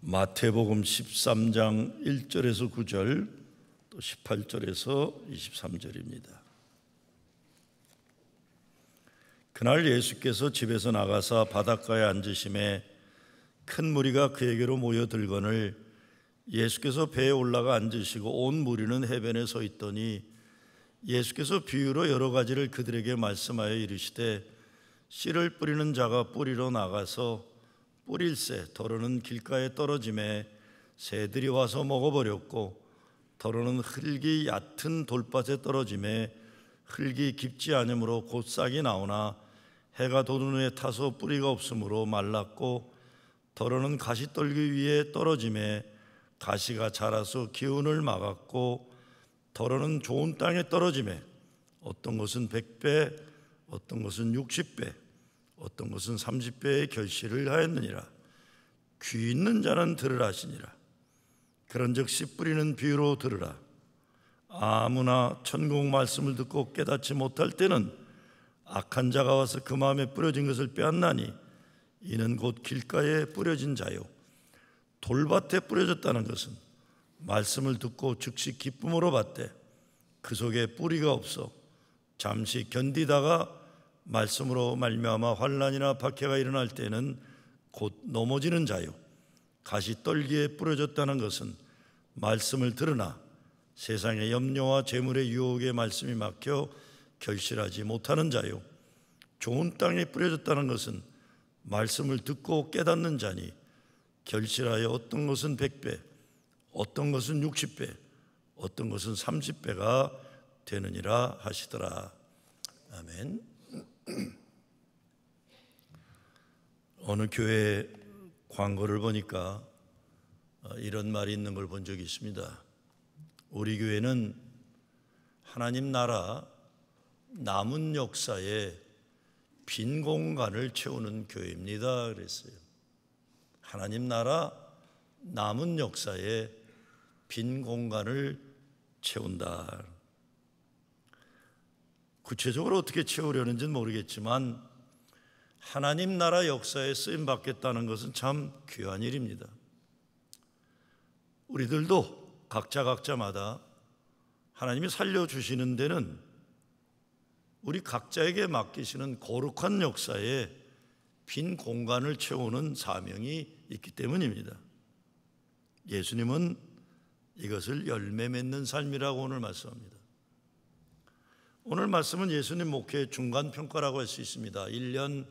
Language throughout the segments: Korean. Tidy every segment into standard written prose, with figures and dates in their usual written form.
마태복음 13장 1절에서 9절 또 18절에서 23절입니다. 그날 예수께서 집에서 나가사 바닷가에 앉으심에 큰 무리가 그에게로 모여들거늘 예수께서 배에 올라가 앉으시고 온 무리는 해변에 서 있더니 예수께서 비유로 여러 가지를 그들에게 말씀하여 이르시되 씨를 뿌리는 자가 뿌리러 나가서 뿌릴새 더러는 길가에 떨어짐에 새들이 와서 먹어버렸고 더러는 흙이 얕은 돌밭에 떨어짐에 흙이 깊지 않으므로 곧 싹이 나오나 해가 돋은 후에 타서 뿌리가 없으므로 말랐고 더러는 가시떨기 위에 떨어짐에 가시가 자라서 기운을 막았고 더러는 좋은 땅에 떨어짐에 어떤 것은 100배 어떤 것은 60배 어떤 것은 30배의 결실을 하였느니라. 귀 있는 자는 들으라 하시니라. 그런즉 씨 뿌리는 비유로 들으라. 아무나 천국 말씀을 듣고 깨닫지 못할 때는 악한 자가 와서 그 마음에 뿌려진 것을 빼앗나니 이는 곧 길가에 뿌려진 자요 돌밭에 뿌려졌다는 것은 말씀을 듣고 즉시 기쁨으로 받되 그 속에 뿌리가 없어 잠시 견디다가 말씀으로 말미암아 환난이나 박해가 일어날 때는 곧 넘어지는 자요 가시떨기에 뿌려졌다는 것은 말씀을 들으나 세상의 염려와 재물의 유혹에 말씀이 막혀 결실하지 못하는 자요 좋은 땅에 뿌려졌다는 것은 말씀을 듣고 깨닫는 자니 결실하여 어떤 것은 100배 어떤 것은 60배 어떤 것은 30배가 되느니라 하시더라. 아멘. 어느 교회 광고를 보니까 이런 말이 있는 걸 본 적이 있습니다. 우리 교회는 하나님 나라 남은 역사에 빈 공간을 채우는 교회입니다. 그랬어요. 하나님 나라 남은 역사에 빈 공간을 채운다. 구체적으로 어떻게 채우려는지는 모르겠지만 하나님 나라 역사에 쓰임받겠다는 것은 참 귀한 일입니다. 우리들도 각자마다 하나님이 살려주시는 데는 우리 각자에게 맡기시는 거룩한 역사에 빈 공간을 채우는 사명이 있기 때문입니다. 예수님은 이것을 열매 맺는 삶이라고 오늘 말씀합니다. 오늘 말씀은 예수님 목회의 중간평가라고 할 수 있습니다. 1년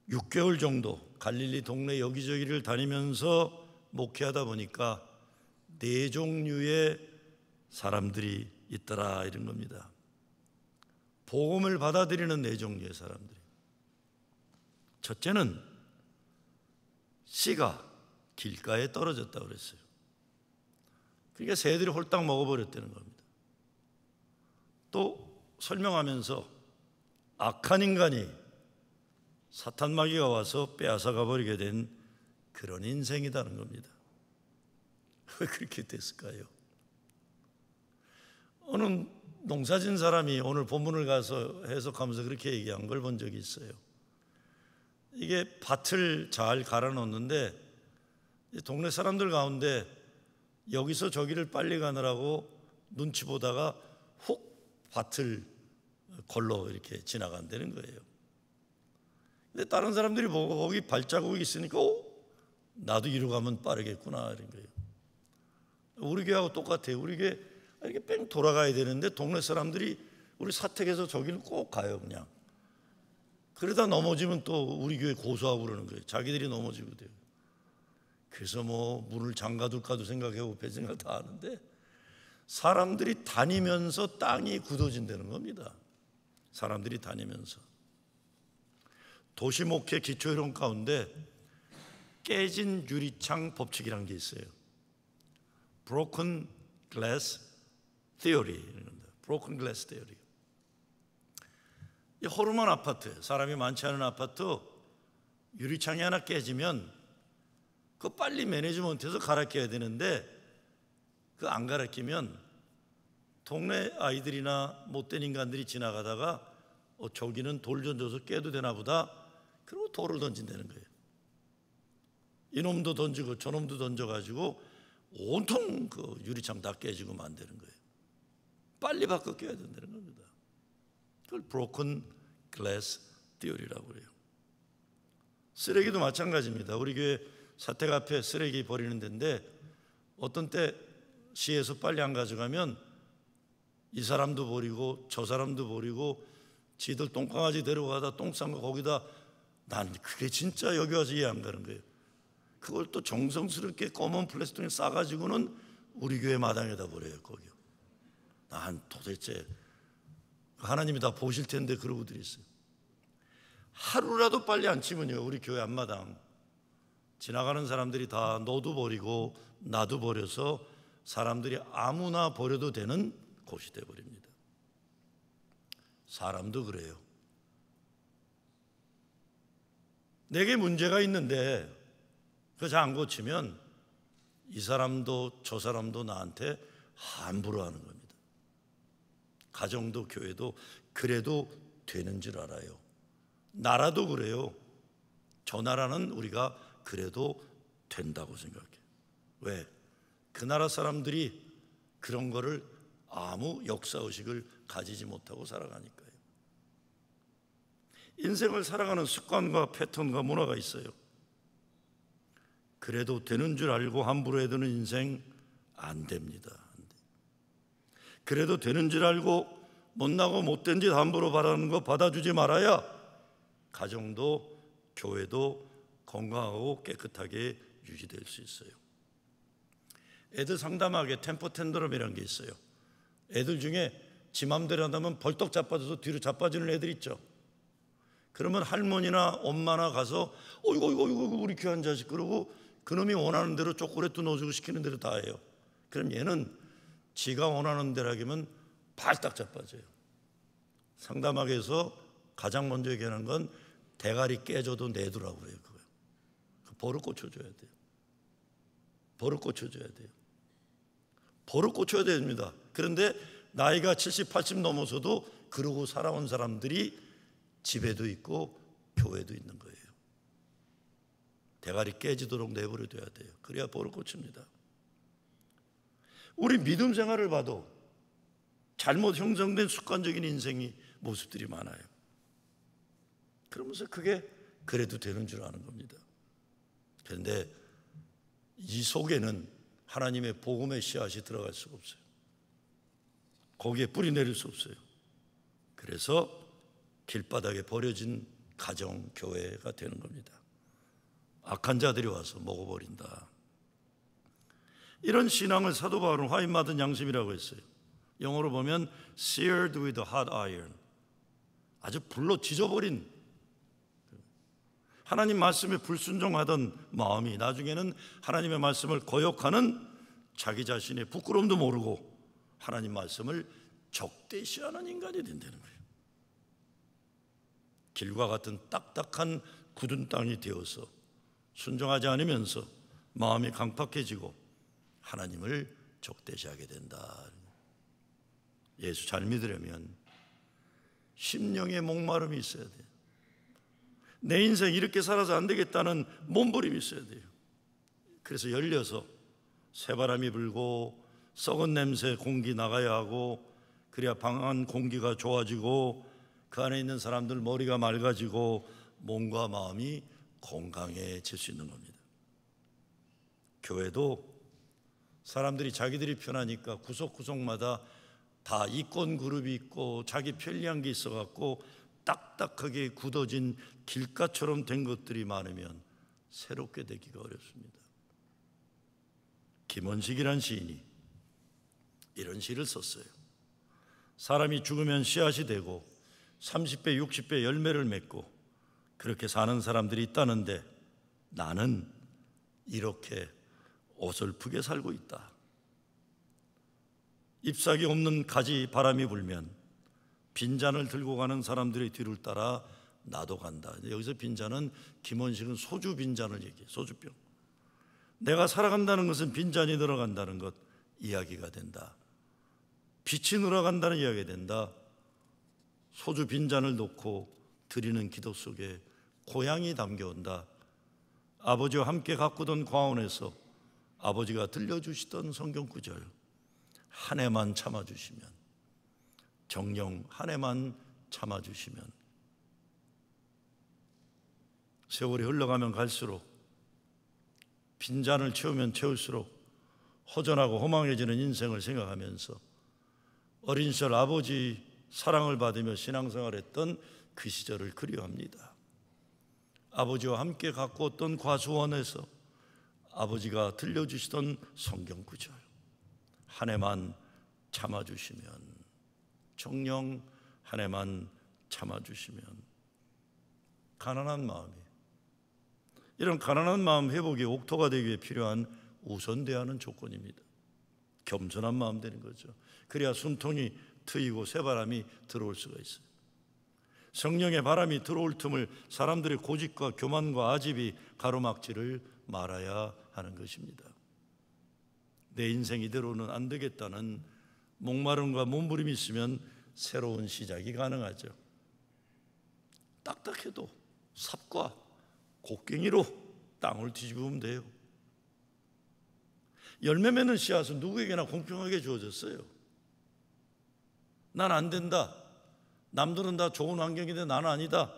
6개월 정도 갈릴리 동네 여기저기를 다니면서 목회하다 보니까 4종류의 사람들이 있더라 이런 겁니다. 복음을 받아들이는 4종류의 사람들이. 첫째는 씨가 길가에 떨어졌다고 그랬어요. 그러니까 새들이 홀딱 먹어버렸다는 겁니다. 또 설명하면서 악한 인간이 사탄마귀가 와서 빼앗아가 버리게 된 그런 인생이라는 겁니다. 왜 그렇게 됐을까요? 어느 농사진 사람이 오늘 본문을 가서 해석하면서 그렇게 얘기한 걸 본 적이 있어요. 이게 밭을 잘 갈아 놓는데 동네 사람들 가운데 여기서 저기를 빨리 가느라고 눈치 보다가 훅 밭을 걸러 이렇게 지나간다는 거예요. 근데 다른 사람들이 보고 거기 발자국이 있으니까 나도 이리로 가면 빠르겠구나 이런 거예요. 우리 교회하고 똑같아요. 우리 교회 이렇게 뺑 돌아가야 되는데 동네 사람들이 우리 사택에서 저기를 꼭 가요 그냥. 그러다 넘어지면 또 우리 교회 고소하고 그러는 거예요. 자기들이 넘어지고 돼요. 그래서 뭐 문을 잠가둘까도 생각하고 별 생각 다 하는데 사람들이 다니면서 땅이 굳어진다는 겁니다. 사람들이 다니면서. 도시목회 기초이론 가운데 깨진 유리창 법칙이라는 게 있어요. Broken Glass Theory. Broken Glass Theory. 이 호르몬 아파트, 사람이 많지 않은 아파트 유리창이 하나 깨지면 그거 빨리 매니지먼트에서 갈아 껴야 되는데 그 안 갈아 끼면 동네 아이들이나 못된 인간들이 지나가다가 저기는 돌 던져서 깨도 되나 보다 그리고 돌을 던진다는 거예요. 이놈도 던지고 저놈도 던져가지고 온통 그 유리창 다 깨지고 만드는 거예요. 빨리 바꿔 껴야 된다는 겁니다. 그걸 broken glass theory라고 그래요. 쓰레기도 마찬가지입니다. 우리 교회 사택 앞에 쓰레기 버리는 데인데 어떤 때 시에서 빨리 안 가져가면 이 사람도 버리고 저 사람도 버리고 지들 똥강아지 데려가다 똥 싼 거 거기다, 난 그게 진짜 여기 와서 이해 안 가는 거예요. 그걸 또 정성스럽게 검은 플라스틱에 싸가지고는 우리 교회 마당에다 버려요. 거기요. 난 도대체 하나님이 다 보실 텐데 그러고들 있어요. 하루라도 빨리 안 치면요, 우리 교회 앞마당 지나가는 사람들이 다 너도 버리고 나도 버려서 사람들이 아무나 버려도 되는 곳이 되어버립니다. 사람도 그래요. 내게 문제가 있는데 그거 잘 안 고치면 이 사람도 저 사람도 나한테 함부로 하는 겁니다. 가정도 교회도 그래도 되는 줄 알아요. 나라도 그래요. 저 나라는 우리가 그래도 된다고 생각해요. 왜? 그 나라 사람들이 그런 거를 아무 역사의식을 가지지 못하고 살아가니까요. 인생을 살아가는 습관과 패턴과 문화가 있어요. 그래도 되는 줄 알고 함부로 해두는 인생 안 됩니다. 안 돼. 그래도 되는 줄 알고 못나고 못된 짓 함부로 바라는 거 받아주지 말아야 가정도 교회도 건강하고 깨끗하게 유지될 수 있어요. 애들 상담하게 템포 텐더럼이라는 게 있어요. 애들 중에 지 맘대로 한다면 벌떡 자빠져서 뒤로 자빠지는 애들 있죠. 그러면 할머니나 엄마나 가서 어이구 우리 귀한 자식, 그러고 그놈이 원하는 대로 초콜릿도 넣어주고 시키는 대로 다 해요. 그럼 얘는 지가 원하는 대로 하기면 발딱 자빠져요. 상담하게 해서 가장 먼저 얘기하는 건 대가리 깨져도 내두라고 그래요. 그거 버릇 고쳐줘야 돼요. 버릇 고쳐줘야 돼요. 버릇 고쳐야 됩니다. 그런데 나이가 70, 80 넘어서도 그러고 살아온 사람들이 집에도 있고 교회도 있는 거예요. 대가리 깨지도록 내버려둬야 돼요. 그래야 버릇 고칩니다. 우리 믿음 생활을 봐도 잘못 형성된 습관적인 인생이 모습들이 많아요. 그러면서 그게 그래도 되는 줄 아는 겁니다. 그런데 이 속에는 하나님의 복음의 씨앗이 들어갈 수가 없어요. 거기에 뿌리 내릴 수 없어요. 그래서 길바닥에 버려진 가정, 교회가 되는 겁니다. 악한 자들이 와서 먹어버린다. 이런 신앙을 사도 바울은 화인 맞은 양심이라고 했어요. 영어로 보면 seared with a hot iron, 아주 불로 지져버린, 하나님 말씀에 불순종하던 마음이 나중에는 하나님의 말씀을 거역하는 자기 자신의 부끄러움도 모르고 하나님 말씀을 적대시하는 인간이 된다는 거예요. 길과 같은 딱딱한 굳은 땅이 되어서 순종하지 않으면서 마음이 강팍해지고 하나님을 적대시하게 된다. 예수 잘 믿으려면 심령의 목마름이 있어야 돼요. 내 인생 이렇게 살아서 안 되겠다는 몸부림이 있어야 돼요. 그래서 열려서 새바람이 불고 썩은 냄새 공기 나가야 하고, 그래야 방 안 공기가 좋아지고 그 안에 있는 사람들 머리가 맑아지고 몸과 마음이 건강해질 수 있는 겁니다. 교회도 사람들이 자기들이 편하니까 구석구석마다 다 이권 그룹이 있고 자기 편리한 게 있어갖고 딱딱하게 굳어진 길가처럼 된 것들이 많으면 새롭게 되기가 어렵습니다. 김원식이란 시인이 이런 시를 썼어요. 사람이 죽으면 씨앗이 되고 30배, 60배 열매를 맺고 그렇게 사는 사람들이 있다는데 나는 이렇게 어설프게 살고 있다. 잎사귀 없는 가지 바람이 불면 빈잔을 들고 가는 사람들의 뒤를 따라 나도 간다. 여기서 빈잔은 김원식은 소주 빈잔을 얘기해요. 소주병. 내가 살아간다는 것은 빈잔이 늘어간다는 것 이야기가 된다. 빛이 늘어간다는 이야기가 된다. 소주 빈잔을 놓고 드리는 기도 속에 고향이 담겨온다. 아버지와 함께 가꾸던 과원에서 아버지가 들려주시던 성경 구절, 한 해만 참아주시면, 정령 한 해만 참아주시면, 세월이 흘러가면 갈수록, 빈잔을 채우면 채울수록 허전하고 허망해지는 인생을 생각하면서 어린 시절 아버지 사랑을 받으며 신앙생활했던 그 시절을 그리워합니다. 아버지와 함께 가꾸었던 과수원에서 아버지가 들려주시던 성경 구절, 한 해만 참아주시면, 정령 한 해만 참아주시면. 가난한 마음이, 이런 가난한 마음 회복이 옥토가 되기 위해 필요한 우선돼야 하는 조건입니다. 겸손한 마음 되는 거죠. 그래야 숨통이 트이고 새바람이 들어올 수가 있어요. 성령의 바람이 들어올 틈을 사람들의 고집과 교만과 아집이 가로막지를 말아야 하는 것입니다. 내 인생 이대로는 안 되겠다는 목마름과 몸부림이 있으면 새로운 시작이 가능하죠. 딱딱해도 삽과 곡괭이로 땅을 뒤집으면 돼요. 열매 맺는 씨앗은 누구에게나 공평하게 주어졌어요. 난 안 된다, 남들은 다 좋은 환경인데 나는 아니다.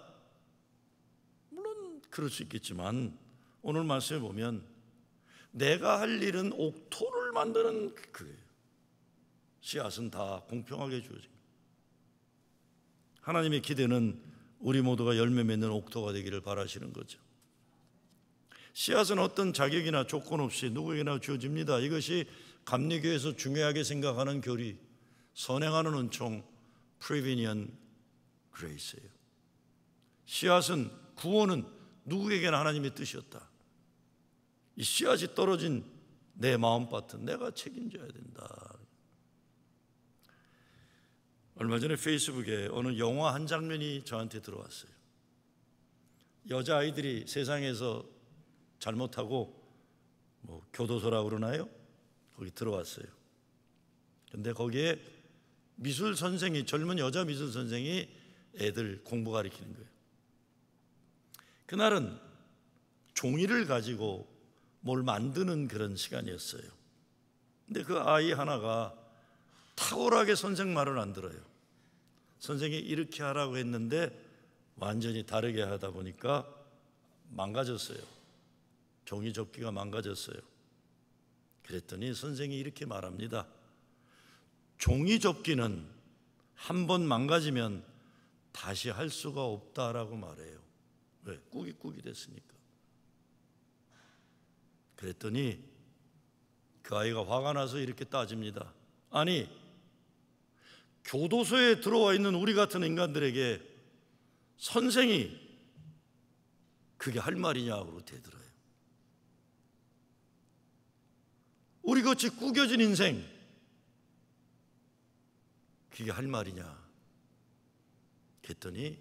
물론 그럴 수 있겠지만 오늘 말씀에 보면 내가 할 일은 옥토를 만드는 거예요. 씨앗은 다 공평하게 주어집니다. 하나님의 기대는 우리 모두가 열매 맺는 옥토가 되기를 바라시는 거죠. 씨앗은 어떤 자격이나 조건 없이 누구에게나 주어집니다. 이것이 감리교에서 중요하게 생각하는 교리, 선행하는 은총, Prevenient Grace예요. 씨앗은, 구원은 누구에게나 하나님의 뜻이었다. 이 씨앗이 떨어진 내 마음밭은 내가 책임져야 된다. 얼마 전에 페이스북에 어느 영화 한 장면이 저한테 들어왔어요. 여자아이들이 세상에서 잘못하고 교도소라고 그러나요? 거기 들어왔어요. 근데 거기에 미술 선생이, 젊은 여자 미술 선생이 애들 공부 가르치는 거예요. 그날은 종이를 가지고 뭘 만드는 그런 시간이었어요. 근데 그 아이 하나가 탁월하게 선생 말을 안 들어요. 선생이 이렇게 하라고 했는데 완전히 다르게 하다 보니까 망가졌어요. 종이 접기가 망가졌어요. 그랬더니 선생이 이렇게 말합니다. 종이 접기는 한 번 망가지면 다시 할 수가 없다라고 말해요. 왜? 꾹이 됐으니까. 그랬더니 그 아이가 화가 나서 이렇게 따집니다. 아니, 교도소에 들어와 있는 우리 같은 인간들에게 선생이 그게 할 말이냐고 대들어요. 우리같이 구겨진 인생, 그게 할 말이냐. 그랬더니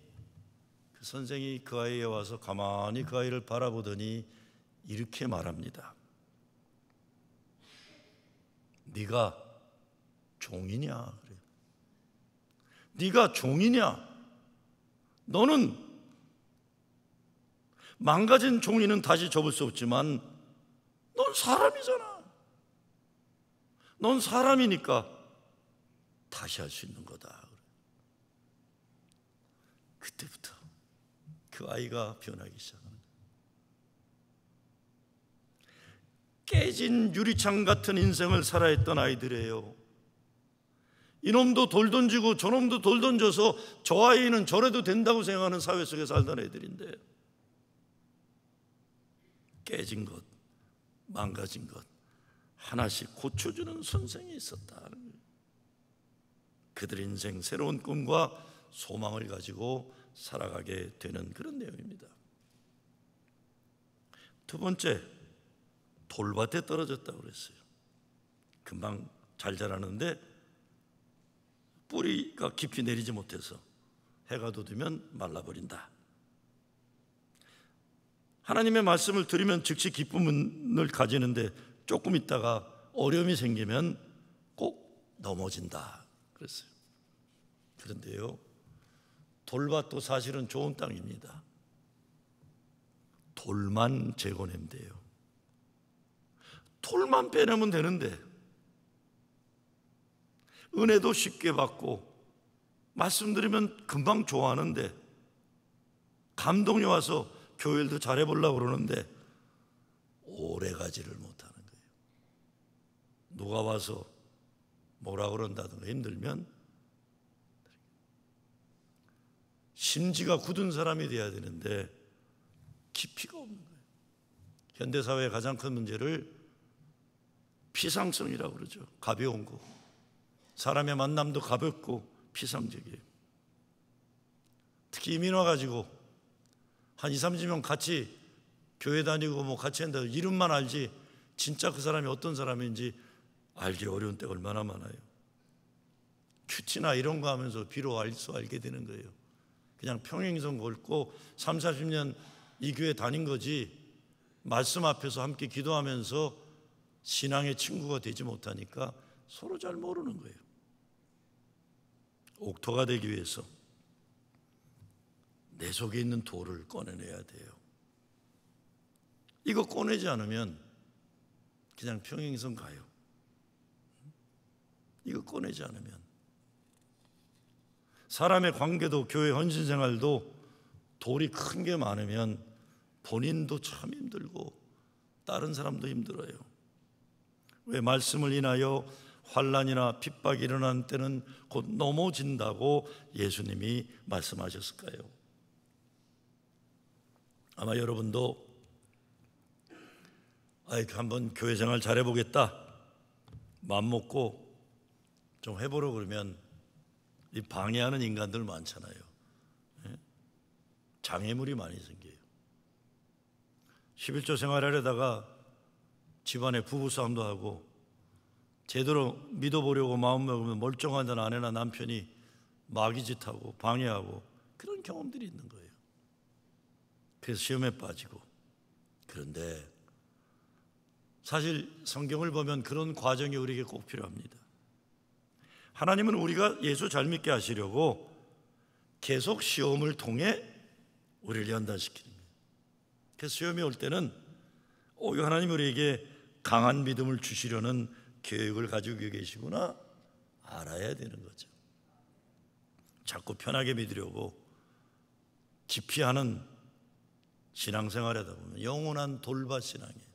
그 선생이 그 아이에 와서 가만히 그 아이를 바라보더니 이렇게 말합니다. 네가 종이냐? 그래요. 네가 종이냐? 너는 망가진 종이는 다시 접을 수 없지만 넌 사람이잖아. 넌 사람이니까 다시 할 수 있는 거다. 그때부터 그 아이가 변하기 시작합니다. 깨진 유리창 같은 인생을 살아했던 아이들이에요. 이놈도 돌 던지고 저놈도 돌 던져서 저 아이는 저래도 된다고 생각하는 사회 속에 살던 애들인데, 깨진 것, 망가진 것 하나씩 고쳐주는 선생이 있었다. 그들의 인생 새로운 꿈과 소망을 가지고 살아가게 되는 그런 내용입니다. 두 번째, 돌밭에 떨어졌다고 그랬어요. 금방 잘 자라는데 뿌리가 깊이 내리지 못해서 해가 돋으면 말라버린다. 하나님의 말씀을 들으면 즉시 기쁨을 가지는데 조금 있다가 어려움이 생기면 꼭 넘어진다 그랬어요. 그런데요, 돌밭도 사실은 좋은 땅입니다. 돌만 재고내면 돼요. 돌만 빼내면 되는데, 은혜도 쉽게 받고 말씀드리면 금방 좋아하는데, 감동이 와서 교회일도 잘해보려고 그러는데 오래 가지를 못하는 거예요. 누가 와서 뭐라 그런다든가 힘들면 심지가 굳은 사람이 돼야 되는데 깊이가 없는 거예요. 현대사회의 가장 큰 문제를 피상성이라고 그러죠. 가벼운 거. 사람의 만남도 가볍고 피상적이에요. 특히 이민 와가지고 한 2, 30명 같이 교회 다니고 뭐 같이 한다 이름만 알지 진짜 그 사람이 어떤 사람인지 알기 어려운 때가 얼마나 많아요. 큐티나 이런 거 하면서 비로 알게 되는 거예요. 그냥 평행선 걸고 3, 40년 이 교회 다닌 거지 말씀 앞에서 함께 기도하면서 신앙의 친구가 되지 못하니까 서로 잘 모르는 거예요. 옥토가 되기 위해서 내 속에 있는 돌을 꺼내내야 돼요. 이거 꺼내지 않으면 그냥 평행선 가요. 이거 꺼내지 않으면 사람의 관계도 교회 헌신생활도 돌이 큰 게 많으면 본인도 참 힘들고 다른 사람도 힘들어요. 왜 말씀을 인하여 환난이나 핍박이 일어난 때는 곧 넘어진다고 예수님이 말씀하셨을까요? 아마 여러분도 한번 교회 생활 잘해보겠다 맘먹고 좀 해보려고 그러면 이 방해하는 인간들 많잖아요. 장애물이 많이 생겨요. 11조 생활하려다가 집안에 부부싸움도 하고 제대로 믿어보려고 마음먹으면 멀쩡한 아내나 남편이 마귀짓하고 방해하고 그런 경험들이 있는 거예요. 그래서 시험에 빠지고. 그런데 사실 성경을 보면 그런 과정이 우리에게 꼭 필요합니다. 하나님은 우리가 예수 잘 믿게 하시려고 계속 시험을 통해 우리를 연단시키는 거예요. 그래서 시험이 올 때는 하나님 우리에게 강한 믿음을 주시려는 계획을 가지고 계시구나 알아야 되는 거죠. 자꾸 편하게 믿으려고 깊이 하는 신앙생활 하다 보면 영원한 돌밭 신앙이에요.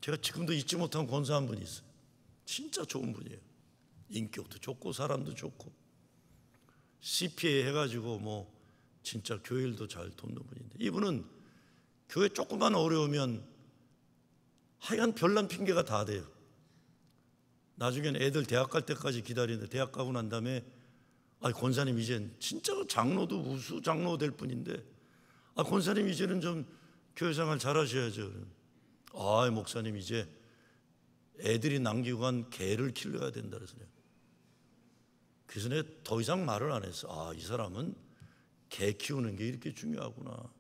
제가 지금도 잊지 못한 권사 한 분이 있어요. 진짜 좋은 분이에요. 인격도 좋고 사람도 좋고 CPA 해가지고 뭐 진짜 교일도 잘 돕는 분인데 이분은 교회 조금만 어려우면 하여간 별난 핑계가 다 돼요. 나중엔 애들 대학 갈 때까지 기다리는데 대학 가고 난 다음에 권사님 이젠 진짜 장로도 우수 장로 될 뿐인데 권사님 이제는 좀 교회생활 잘하셔야죠. 목사님 이제 애들이 남기고 간 개를 길러야 된다 그래서 내가 더 이상 말을 안 했어. 이 사람은 개 키우는 게 이렇게 중요하구나.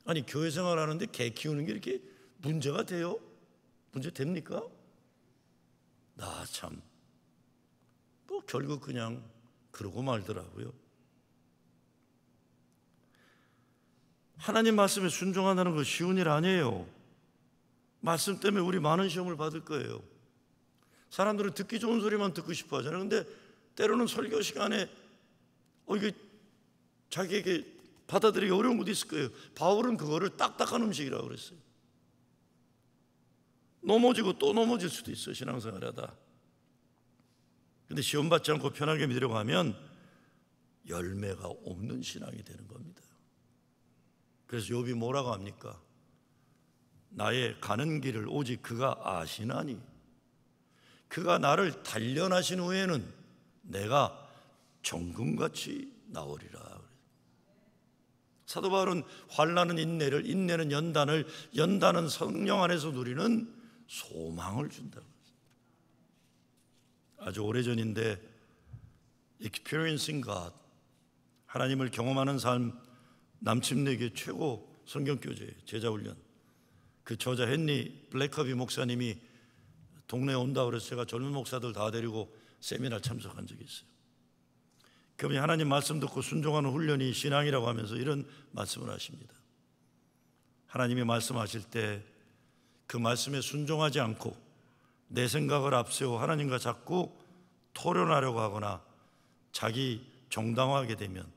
아니 교회생활 하는데 개 키우는 게 이렇게 문제가 돼요? 문제 됩니까? 나 참 결국 그냥 그러고 말더라고요. 하나님 말씀에 순종한다는 거 쉬운 일 아니에요. 말씀 때문에 우리 많은 시험을 받을 거예요. 사람들은 듣기 좋은 소리만 듣고 싶어 하잖아요. 근데 때로는 설교 시간에 이게 자기에게 받아들이기 어려운 것도 있을 거예요. 바울은 그거를 딱딱한 음식이라고 그랬어요. 넘어지고 또 넘어질 수도 있어요. 신앙생활 하다. 근데 시험 받지 않고 편하게 믿으려고 하면 열매가 없는 신앙이 되는 겁니다. 그래서 욥이 뭐라고 합니까? 나의 가는 길을 오직 그가 아시나니 그가 나를 단련하신 후에는 내가 정금같이 나오리라. 사도 바울은 환난은 인내를, 인내는 연단을, 연단은 성령 안에서 누리는 소망을 준다고 했습니다. 아주 오래전인데 Experiencing God, 하나님을 경험하는 삶, 남침내기 최고 성경교재예요. 제자훈련. 그 저자 헨리 블랙커비 목사님이 동네에 온다고 그래서 제가 젊은 목사들 다 데리고 세미나 참석한 적이 있어요. 그분이 하나님 말씀 듣고 순종하는 훈련이 신앙이라고 하면서 이런 말씀을 하십니다. 하나님이 말씀하실 때 그 말씀에 순종하지 않고 내 생각을 앞세워 하나님과 자꾸 토론하려고 하거나 자기 정당화하게 되면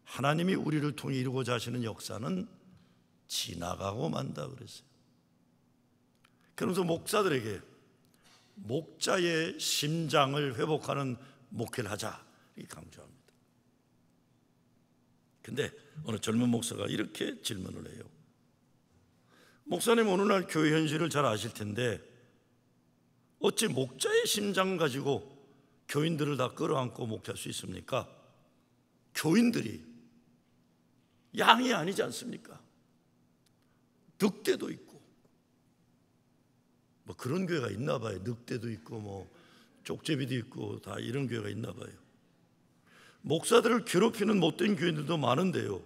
하나님이 우리를 통해 이루고자 하시는 역사는 지나가고 만다 그랬어요. 그러면서 목사들에게 목자의 심장을 회복하는 목회를 하자 이렇게 강조합니다. 근데 어느 젊은 목사가 이렇게 질문을 해요. 목사님, 어느 날 교회 현실을 잘 아실 텐데 어찌 목자의 심장 가지고 교인들을 다 끌어안고 목회할 수 있습니까? 교인들이 양이 아니지 않습니까? 늑대도 있고 뭐 그런 교회가 있나 봐요. 늑대도 있고 뭐 쪽제비도 있고 다 이런 교회가 있나 봐요. 목사들을 괴롭히는 못된 교인들도 많은데요,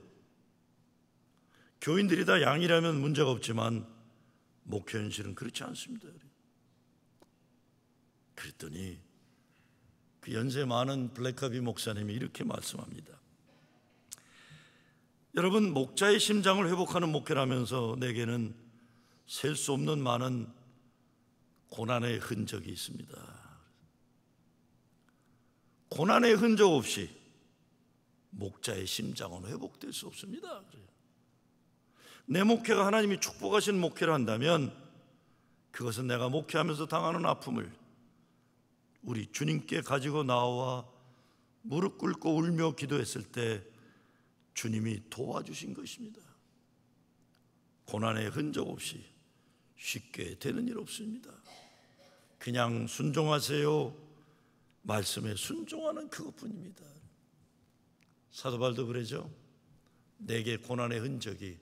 교인들이 다 양이라면 문제가 없지만 목회 현실은 그렇지 않습니다. 그랬더니 그 연세 많은 블랙카비 목사님이 이렇게 말씀합니다. 여러분, 목자의 심장을 회복하는 목회를 하면서 내게는 셀 수 없는 많은 고난의 흔적이 있습니다. 고난의 흔적 없이 목자의 심장은 회복될 수 없습니다. 내 목회가 하나님이 축복하신 목회를 한다면 그것은 내가 목회하면서 당하는 아픔을 우리 주님께 가지고 나와 무릎 꿇고 울며 기도했을 때 주님이 도와주신 것입니다. 고난의 흔적 없이 쉽게 되는 일 없습니다. 그냥 순종하세요. 말씀에 순종하는 그것뿐입니다. 사도 바울도 그러죠. 내게 고난의 흔적이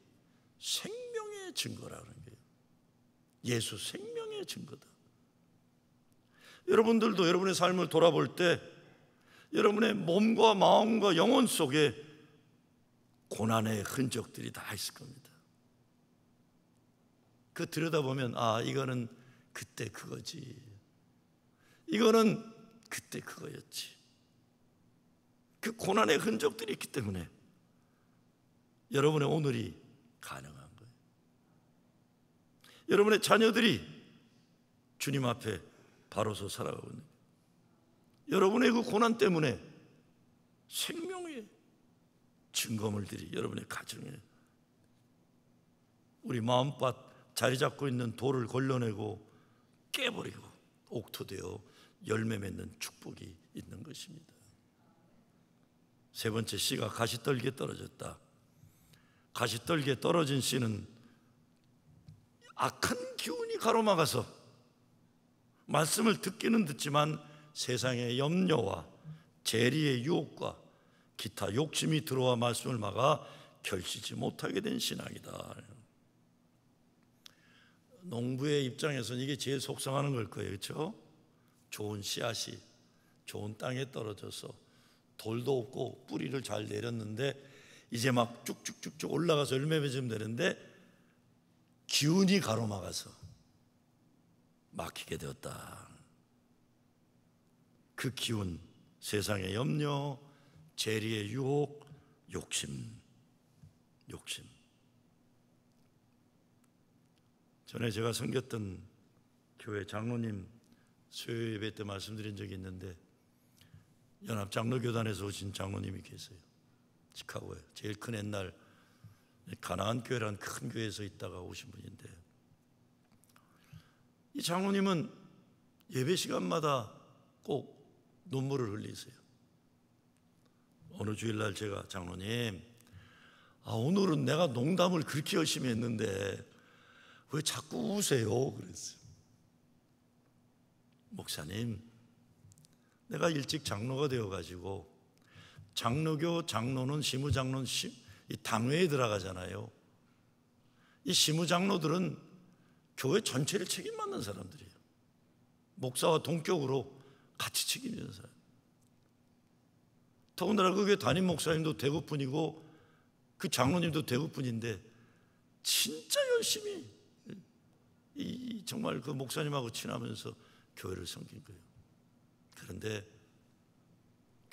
생명의 증거라는 거예요. 예수 생명의 증거다. 여러분들도 여러분의 삶을 돌아볼 때 여러분의 몸과 마음과 영혼 속에 고난의 흔적들이 다 있을 겁니다. 그 들여다보면 이거는 그때 그거지, 이거는 그때 그거였지. 그 고난의 흔적들이 있기 때문에 여러분의 오늘이 가능한 거예요. 여러분의 자녀들이 주님 앞에 바로서 살아가고 있는 거예요. 여러분의 그 고난 때문에 생명의 증거물들이 여러분의 가정에, 우리 마음밭 자리 잡고 있는 돌을 걸러내고 깨버리고 옥토되어 열매 맺는 축복이 있는 것입니다. 세 번째 씨가 가시떨기에 떨어졌다. 가시떨기에 떨어진 씨는 악한 기운이 가로막아서 말씀을 듣기는 듣지만 세상의 염려와 재리의 유혹과 기타 욕심이 들어와 말씀을 막아 결실치 못하게 된 신앙이다. 농부의 입장에서는 이게 제일 속상하는 걸 거예요. 그렇죠? 좋은 씨앗이 좋은 땅에 떨어져서 돌도 없고 뿌리를 잘 내렸는데 이제 막 쭉쭉쭉쭉 올라가서 열매 맺으면 되는데 기운이 가로막아서 막히게 되었다. 그 기운, 세상의 염려, 재리의 유혹, 욕심. 전에 제가 섬겼던 교회 장로님 수요 예배 때 말씀드린 적이 있는데, 연합장로교단에서 오신 장로님이 계세요. 시카고에 제일 큰 옛날 가나안 교회라는 큰 교회에서 있다가 오신 분인데, 이 장로님은 예배 시간마다 꼭 눈물을 흘리세요. 어느 주일날 제가 장로님, 오늘은 내가 농담을 그렇게 열심히 했는데 왜 자꾸 우세요? 그랬어요. 목사님, 내가 일찍 장로가 되어가지고 장로교 장로는 시무장로는 이 당회에 들어가잖아요. 이 시무장로들은 교회 전체를 책임받는 사람들이에요. 목사와 동격으로 같이 책임지는 사람. 더군다나 그 교회 담임 목사님도 대구분이고 그 장로님도 대구분인데 진짜 열심히 정말 그 목사님하고 친하면서 교회를 섬긴 거예요. 그런데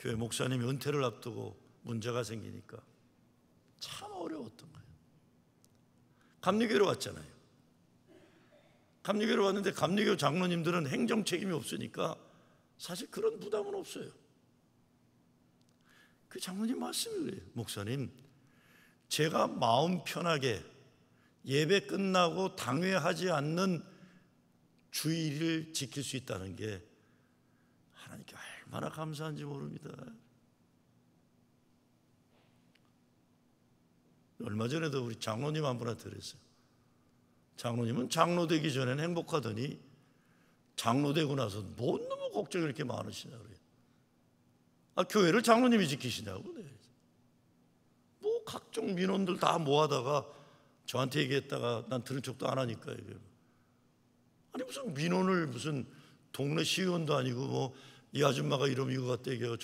교회 목사님이 은퇴를 앞두고 문제가 생기니까 참 어려웠던 거예요. 감리교회로 왔잖아요. 감리교회로 왔는데 감리교 장로님들은 행정 책임이 없으니까 사실 그런 부담은 없어요. 그 장로님 말씀이 그래요. 목사님, 제가 마음 편하게 예배 끝나고 당회하지 않는 주의를 지킬 수 있다는 게 하나님께 얼마나 감사한지 모릅니다. 얼마 전에도 우리 장로님 한 분한테 그랬어요. 장로님은 장로 되기 전에는 행복하더니 장로 되고 나서 뭐 너무 걱정이 이렇게 많으시냐 그래요. 교회를 장로님이 지키시냐고. 네. 뭐 각종 민원들 다 모아다가 저한테 얘기했다가 난 들은 척도 안 하니까 얘기해요. 아니 무슨 민원을 무슨 동네 시의원도 아니고 뭐 이 아줌마가 이러면 이거 갖다 얘기해요.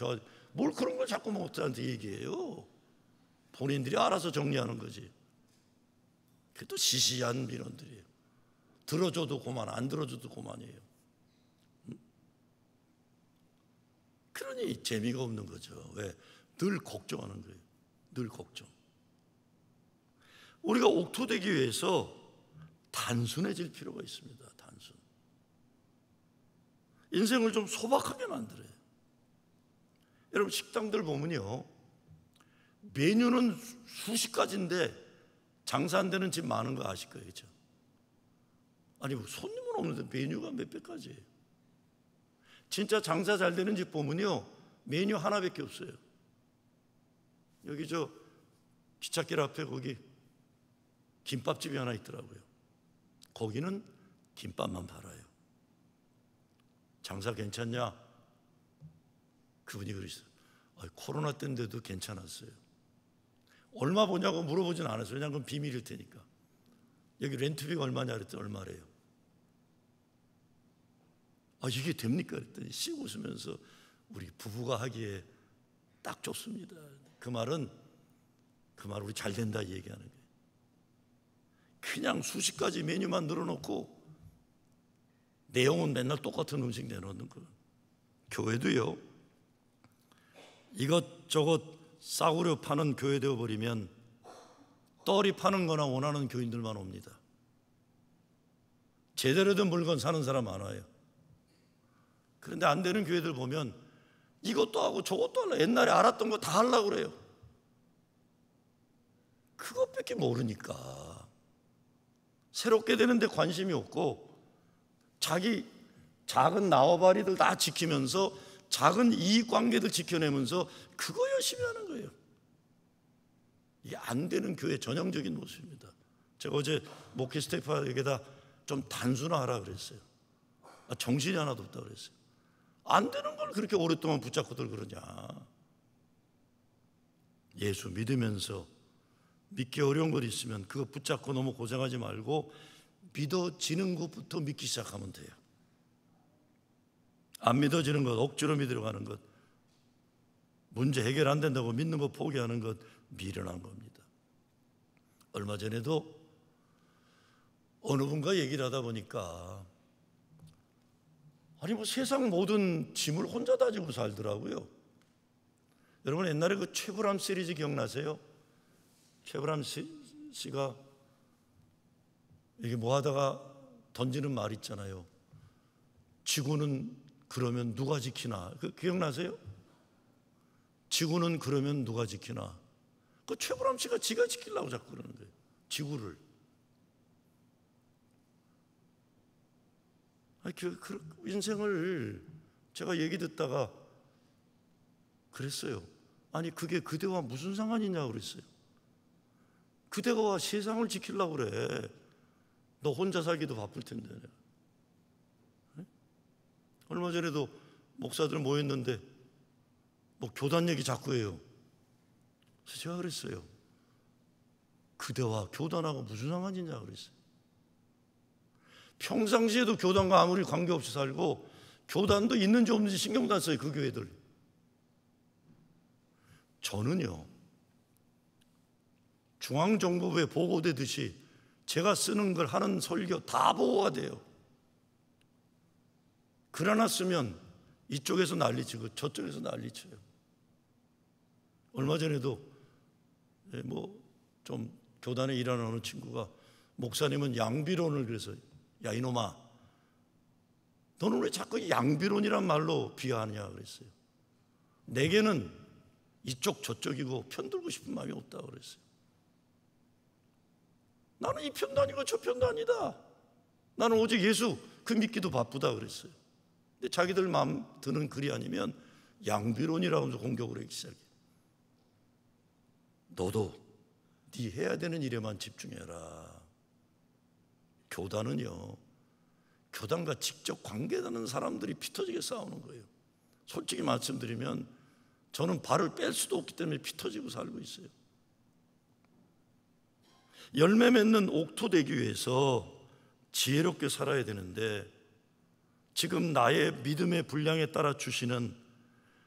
뭘 그런 걸 자꾸 목사한테 얘기해요. 본인들이 알아서 정리하는 거지. 그게 또 시시한 민원들이에요. 들어줘도 고만, 안 들어줘도 고만이에요. 그러니 재미가 없는 거죠. 왜? 늘 걱정하는 거예요. 늘 걱정. 우리가 옥토되기 위해서 단순해질 필요가 있습니다. 단순. 인생을 좀 소박하게 만들어요. 여러분 식당들 보면요, 메뉴는 수십 가지인데 장사 안 되는 집 많은 거 아실 거예요. 그렇죠? 아니 손님은 없는데 메뉴가 몇백 가지예요. 진짜 장사 잘 되는 집 보면요, 메뉴 하나밖에 없어요. 여기 저 기찻길 앞에 거기 김밥집이 하나 있더라고요. 거기는 김밥만 팔아요. 장사 괜찮냐? 그분이 그러셨어요. 코로나 때인데도 괜찮았어요. 얼마 보냐고 물어보진 않았어요. 왜냐하면 그건 비밀일 테니까. 여기 렌트비가 얼마냐 그랬더니 얼마래요. 이게 됩니까? 그랬더니 씩 웃으면서 우리 부부가 하기에 딱 좋습니다. 그 말 우리 잘 된다 얘기하는 거예요. 그냥 수십 가지 메뉴만 늘어놓고 내용은 맨날 똑같은 음식 내놓는 거. 교회도요, 이것저것 싸구려 파는 교회 되어버리면 떨이 파는 거나 원하는 교인들만 옵니다. 제대로 된 물건 사는 사람 많아요. 그런데 안 되는 교회들 보면 이것도 하고 저것도 하려고, 옛날에 알았던 거 다 하려고 그래요. 그것밖에 모르니까 새롭게 되는데 관심이 없고 자기 작은 나와바리들 다 지키면서 작은 이익관계들 지켜내면서 그거 열심히 하는 거예요. 이게 안 되는 교회 전형적인 모습입니다. 제가 어제 목회 스태프에게다 좀 단순화하라 그랬어요. 정신이 하나도 없다 그랬어요. 안 되는 걸 그렇게 오랫동안 붙잡고들 그러냐. 예수 믿으면서 믿기 어려운 것 있으면 그거 붙잡고 너무 고생하지 말고 믿어지는 것부터 믿기 시작하면 돼요. 안 믿어지는 것, 억지로 믿으려고 하는 것, 문제 해결 안 된다고 믿는 거 포기하는 것, 미련한 겁니다. 얼마 전에도 어느 분과 얘기를 하다 보니까 세상 모든 짐을 혼자 다지고 살더라고요. 여러분 옛날에 그 최불암 시리즈 기억나세요? 최불암 씨가 이게 뭐 하다가 던지는 말 있잖아요. 지구는 그러면 누가 지키나? 그 기억나세요? 지구는 그러면 누가 지키나? 그 최불암 씨가 지가 지키려고 자꾸 그러는 거예요. 지구를. 그 인생을 제가 얘기 듣다가 그랬어요. 그게 그대와 무슨 상관이냐고 그랬어요. 그대가 세상을 지키려고 그래. 너 혼자 살기도 바쁠 텐데. 네? 얼마 전에도 목사들 모였는데 교단 얘기 자꾸 해요. 그래서 제가 그랬어요. 그대와 교단하고 무슨 상관이냐고 그랬어요. 평상시에도 교단과 아무리 관계없이 살고 교단도 있는지 없는지 신경도 안 써요. 그 교회들. 저는요, 중앙정보부에 보고되듯이 제가 쓰는 걸 하는 설교 다 보고가 돼요. 글 하나 쓰면 이쪽에서 난리치고 저쪽에서 난리쳐요. 얼마 전에도 뭐 좀 교단에 일하는 어느 친구가 목사님은 양비론을 그래서 야 이놈아 너는 왜 자꾸 양비론이란 말로 비하하냐 그랬어요. 내게는 이쪽 저쪽이고 편들고 싶은 마음이 없다고 그랬어요. 나는 이 편도 아니고 저 편도 아니다. 나는 오직 예수 그 믿기도 바쁘다 그랬어요. 근데 자기들 마음 드는 글이 아니면 양비론이라고 하면서 공격을 하기 시작해. 너도 네 해야 되는 일에만 집중해라. 교단은요, 교단과 직접 관계되는 사람들이 피터지게 싸우는 거예요. 솔직히 말씀드리면 저는 발을 뺄 수도 없기 때문에 피터지고 살고 있어요. 열매 맺는 옥토 되기 위해서 지혜롭게 살아야 되는데 지금 나의 믿음의 분량에 따라 주시는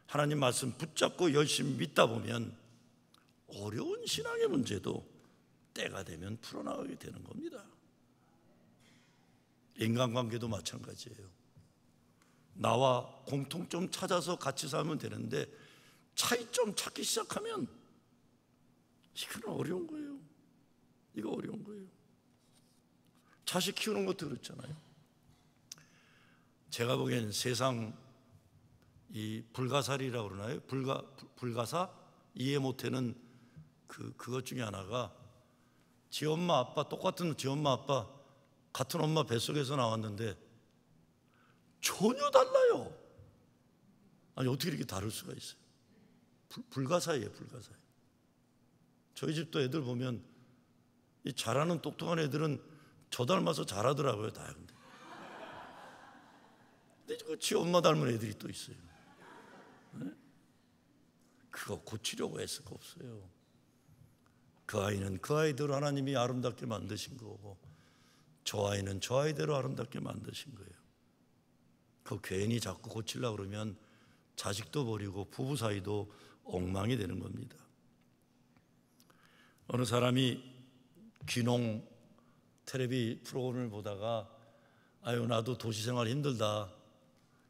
하나님 말씀 붙잡고 열심히 믿다 보면 어려운 신앙의 문제도 때가 되면 풀어나가게 되는 겁니다. 인간관계도 마찬가지예요. 나와 공통점 찾아서 같이 살면 되는데 차이점 찾기 시작하면 이건 어려운 거예요. 이거 어려운 거예요. 자식 키우는 것도 그렇잖아요. 제가 보기엔 세상 이 불가사리라고 그러나요? 불가사? 이해 못하는 그것 중에 하나가 지 엄마 아빠 똑같은 지 엄마 아빠 같은 엄마 뱃속에서 나왔는데 전혀 달라요. 아니 어떻게 이렇게 다를 수가 있어요? 불가사예요, 불가사예요. 저희 집도 애들 보면 이 잘하는 똑똑한 애들은 저 닮아서 잘하더라고요, 다. 근데 그 지 엄마 닮은 애들이 또 있어요. 네? 그거 고치려고 애쓸 거 없어요. 그 아이는 그 아이대로 하나님이 아름답게 만드신 거고 저 아이는 저 아이대로 아름답게 만드신 거예요. 그거 괜히 자꾸 고치려고 그러면 자식도 버리고 부부 사이도 엉망이 되는 겁니다. 어느 사람이 귀농 텔레비 프로그램을 보다가 아유 나도 도시생활 힘들다.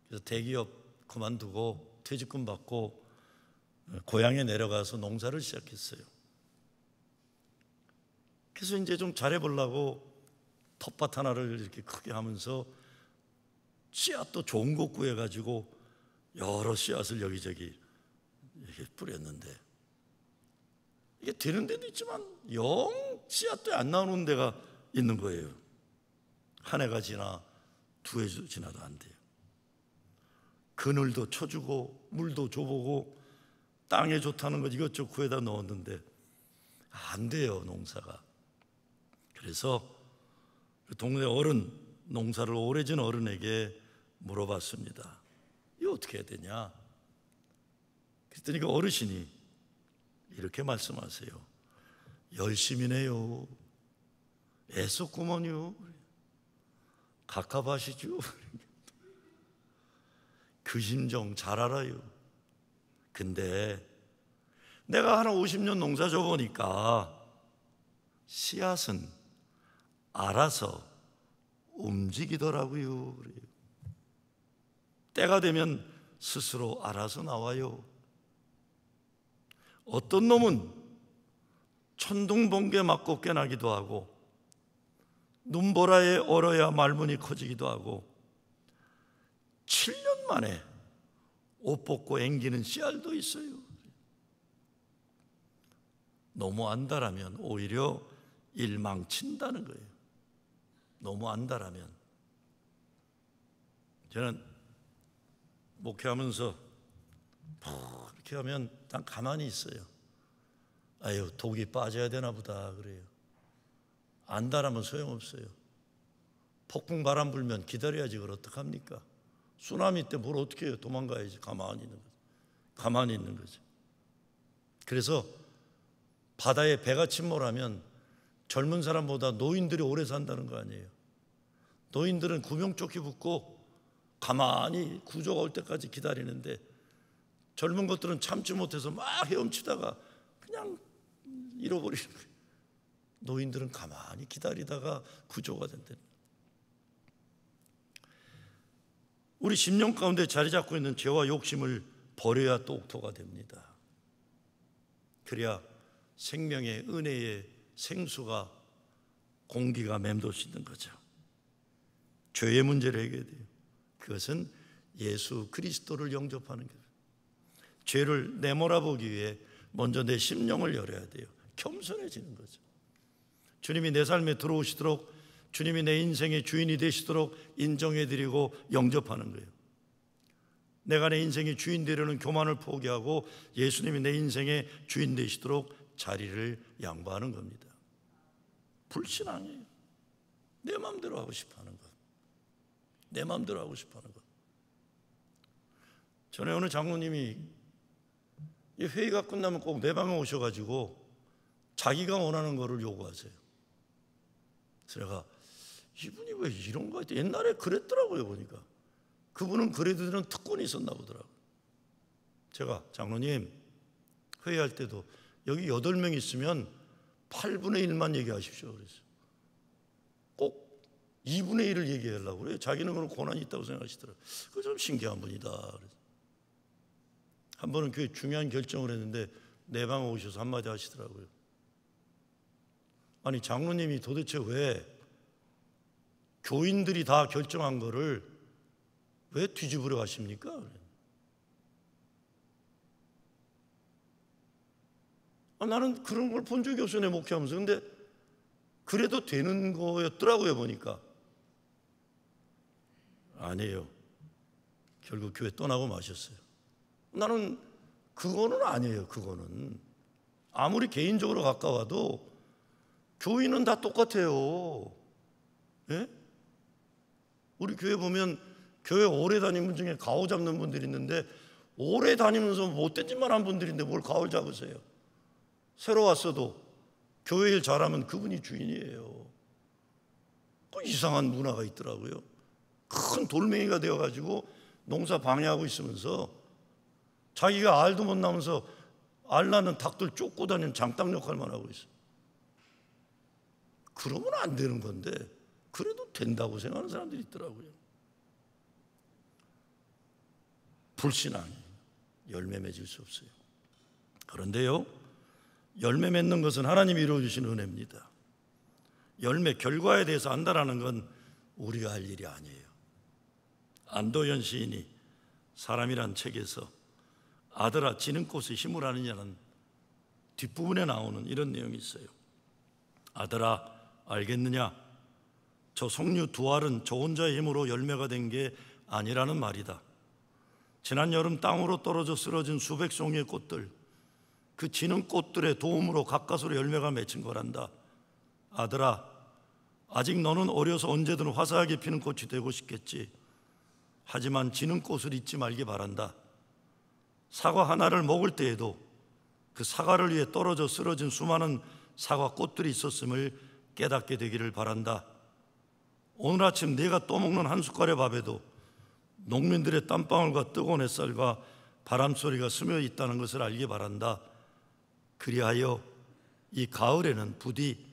그래서 대기업 그만두고 퇴직금 받고 고향에 내려가서 농사를 시작했어요. 그래서 이제 좀 잘해보려고 텃밭 하나를 이렇게 크게 하면서 씨앗도 좋은 거 구해가지고 여러 씨앗을 여기저기 이렇게 뿌렸는데 이게 되는 데도 있지만 영 씨앗도 안 나오는 데가 있는 거예요. 한 해가 지나 두 해 지나도 안 돼요. 그늘도 쳐주고 물도 줘보고 땅에 좋다는 것 이것저것 구해다 넣었는데 안 돼요, 농사가. 그래서 그 동네 어른, 농사를 오래 진 어른에게 물어봤습니다. 이거 어떻게 해야 되냐? 그랬더니 그 어르신이 이렇게 말씀하세요. 열심히 내요. 애썼구먼요. 가깝하시죠? 그 심정 잘 알아요. 근데 내가 한 50년 농사 줘보니까 씨앗은 알아서 움직이더라고요. 그래요. 때가 되면 스스로 알아서 나와요. 어떤 놈은 천둥번개 맞고 깨나기도 하고 눈보라에 얼어야 말문이 커지기도 하고 7년 만에 옷 벗고 앵기는 씨알도 있어요. 너무 안다라면 오히려 일망친다는 거예요. 너무 안다라면. 저는 목회하면서 이렇게 하면 딱 가만히 있어요. 아유 독이 빠져야 되나 보다 그래요. 안다라면 소용없어요. 폭풍 바람 불면 기다려야지 그걸 어떡합니까? 쓰나미 때 뭘 어떻게 해요? 도망가야지. 가만히 있는 거죠. 가만히 있는 거죠. 그래서 바다에 배가 침몰하면 젊은 사람보다 노인들이 오래 산다는 거 아니에요. 노인들은 구명조끼 붙고 가만히 구조가 올 때까지 기다리는데 젊은 것들은 참지 못해서 막 헤엄치다가 그냥 잃어버리는 거예요. 노인들은 가만히 기다리다가 구조가 된다는 거예요. 우리 심령 가운데 자리 잡고 있는 죄와 욕심을 버려야 또 옥토가 됩니다. 그래야 생명의 은혜의 생수가 공기가 맴돌 수 있는 거죠. 죄의 문제를 해결해야 돼요. 그것은 예수 그리스도를 영접하는 거예요. 죄를 내몰아보기 위해 먼저 내 심령을 열어야 돼요. 겸손해지는 거죠. 주님이 내 삶에 들어오시도록, 주님이 내 인생의 주인이 되시도록 인정해드리고 영접하는 거예요. 내가 내 인생의 주인 되려는 교만을 포기하고 예수님이 내 인생의 주인 되시도록 자리를 양보하는 겁니다. 불신앙이에요. 내 마음대로 하고 싶어하는 것. 내 마음대로 하고 싶어하는 것. 전에 어느 장로님이 이 회의가 끝나면 꼭 내 방에 오셔가지고 자기가 원하는 거를 요구하세요. 그래서 내가 이분이 왜 이런 거 같아? 옛날에 그랬더라고요. 보니까 그분은 그래도 되는 특권이 있었나 보더라고요. 제가 장로님 회의할 때도 여기 8명 있으면 8분의 1만 얘기하십시오 그랬어요. 꼭 2분의 1을 얘기하려고 그래요. 자기는 그런 권한이 있다고 생각하시더라고요. 그거 좀 신기한 분이다. 한 번은 교회 중요한 결정을 했는데 내 방에 오셔서 한마디 하시더라고요. 아니 장로님이 도대체 왜 교인들이 다 결정한 거를 왜 뒤집으려 하십니까? 나는 그런 걸 본 적이 없어요. 내 목회하면서. 근데 그래도 되는 거였더라고요. 보니까 아니에요. 결국 교회 떠나고 마셨어요. 나는 그거는 아니에요. 그거는 아무리 개인적으로 가까워도 교인은 다 똑같아요. 예? 우리 교회 보면 교회 오래 다니는 분 중에 가오 잡는 분들이 있는데 오래 다니면서 못된 짓만 한 분들인데 뭘 가오를 잡으세요? 새로 왔어도 교회 일 잘하면 그분이 주인이에요. 그 이상한 문화가 있더라고요. 큰 돌멩이가 되어가지고 농사 방해하고 있으면서 자기가 알도 못 나면서 알 나는 닭들 쫓고 다니는 장닭 역할만 하고 있어요. 그러면 안 되는 건데 그래도 된다고 생각하는 사람들이 있더라고요. 불신앙이 열매 맺을 수 없어요. 그런데요, 열매 맺는 것은 하나님이 이루어주신 은혜입니다. 열매 결과에 대해서 안다라는 건 우리가 할 일이 아니에요. 안도현 시인이 사람이란 책에서 아들아 지는 꽃에 힘을 아느냐는 뒷부분에 나오는 이런 내용이 있어요. 아들아 알겠느냐? 저 석류 두 알은 저 혼자의 힘으로 열매가 된 게 아니라는 말이다. 지난 여름 땅으로 떨어져 쓰러진 수백 송이의 꽃들, 그 지는 꽃들의 도움으로 가까스로 열매가 맺힌 거란다. 아들아, 아직 너는 어려서 언제든 화사하게 피는 꽃이 되고 싶겠지. 하지만 지는 꽃을 잊지 말기 바란다. 사과 하나를 먹을 때에도 그 사과를 위해 떨어져 쓰러진 수많은 사과 꽃들이 있었음을 깨닫게 되기를 바란다. 오늘 아침 내가 떠먹는 한 숟갈의 밥에도 농민들의 땀방울과 뜨거운 햇살과 바람소리가 스며 있다는 것을 알기 바란다. 그리하여 이 가을에는 부디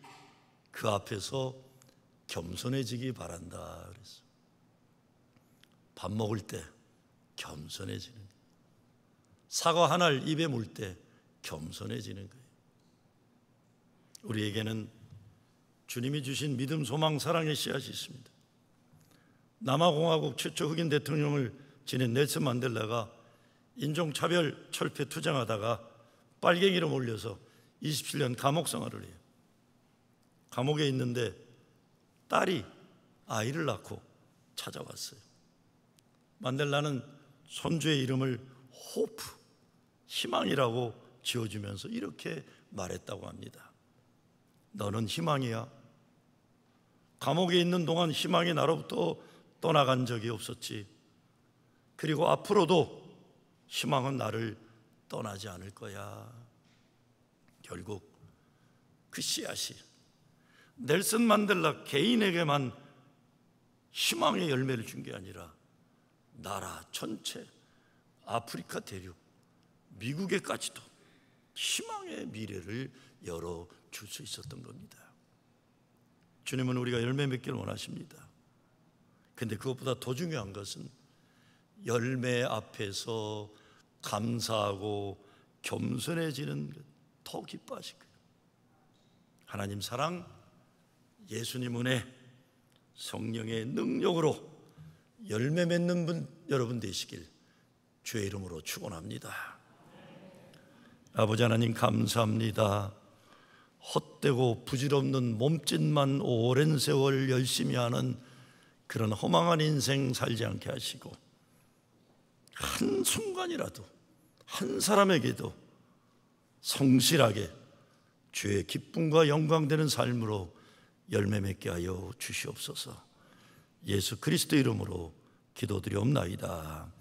그 앞에서 겸손해지기 바란다. 그랬어. 밥 먹을 때 겸손해지는 거예요. 사과 하나를 입에 물 때 겸손해지는 거예요. 우리에게는 주님이 주신 믿음, 소망, 사랑의 씨앗이 있습니다. 남아공화국 최초 흑인 대통령을 지낸 넬슨 만델라가 인종차별 철폐 투쟁하다가 빨갱이로 몰려서 27년 감옥 생활을 해요. 감옥에 있는데 딸이 아이를 낳고 찾아왔어요. 만델라는 손주의 이름을 호프, 희망이라고 지어주면서 이렇게 말했다고 합니다. 너는 희망이야. 감옥에 있는 동안 희망이 나로부터 떠나간 적이 없었지. 그리고 앞으로도 희망은 나를 떠나지 않을 거야. 결국 그 씨앗이 넬슨 만델라 개인에게만 희망의 열매를 준 게 아니라 나라 전체, 아프리카 대륙, 미국에까지도 희망의 미래를 열어줄 수 있었던 겁니다. 주님은 우리가 열매 맺기를 원하십니다. 근데 그것보다 더 중요한 것은 열매 앞에서 감사하고 겸손해지는 것, 더 기뻐하실 거예요. 하나님 사랑, 예수님 은혜, 성령의 능력으로 열매 맺는 분 여러분 되시길 주의 이름으로 축원합니다. 아버지 하나님 감사합니다. 헛되고 부질없는 몸짓만 오랜 세월 열심히 하는 그런 허망한 인생 살지 않게 하시고 한순간이라도 한 사람에게도 성실하게 주의 기쁨과 영광 되는 삶으로 열매 맺게 하여 주시옵소서. 예수 그리스도 이름으로 기도드리옵나이다.